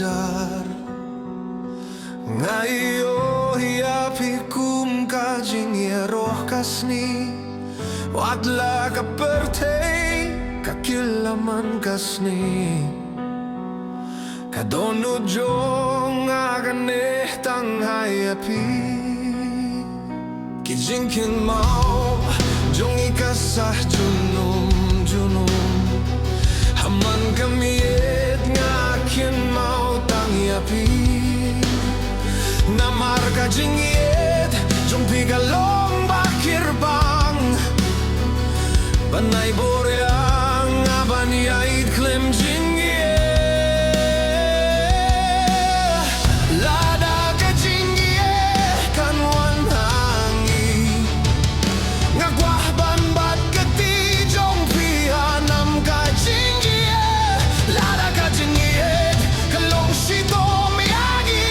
dar ngayo Iaphi kum ka jingrwai Khasi wadla ka pertei ka kilaman kasni ka dohnud jong tang Iaphi ki jingim mau jongi kasah junum haman mynyeit ngakin mau tang Iaphi namar ka jingieit jong pigalong bakir bang banay boryang aban ieit Khlem jingieit Lada ka jingieit kanwan hangi ngagwah ban bat kati jong pihanam ka jingieit Lada ka jingieit kalong shito miyagi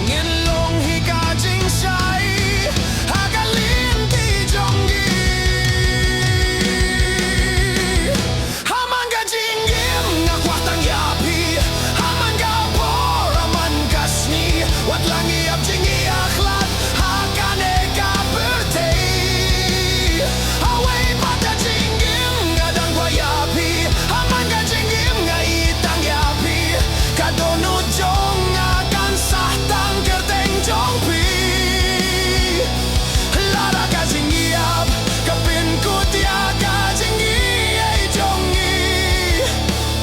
nginlong hika jingsai hagalin ti jongi haman ka jingim nga Kwah Tang Iaphi haman ka por aman kasni wat lang iap jingi akhlat hakane ka pertei away pata jingim nga Jingrwai Iaphi haman ka jingim nga itang Iaphi ka dohnud jong nga kan sahtang kerteng jong pi Lada ka jingiap ka pinkutya ka jingieit jongi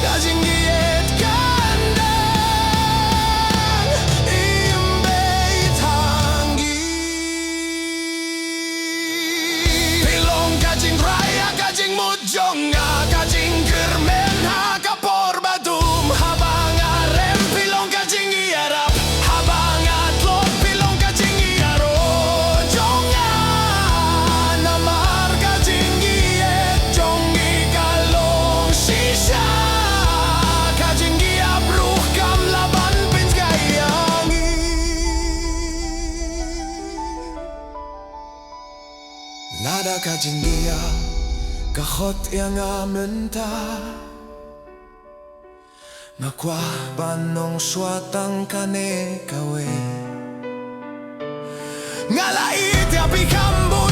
ka jingieit kandang imbay tangi pilong ka jingrwai ka jingmut jong ka jingkermen ka por badum habang arem pilong ka jingiarap habang atlot pilong ka jingiaro jong namar ka jingieit jongi kalong shisha ka jingiap ruh kam laban pins kayangi Lada ka jingiap kahot yang amenta Nakwah banong swatang kane kawe Ngalait Iaphi kambu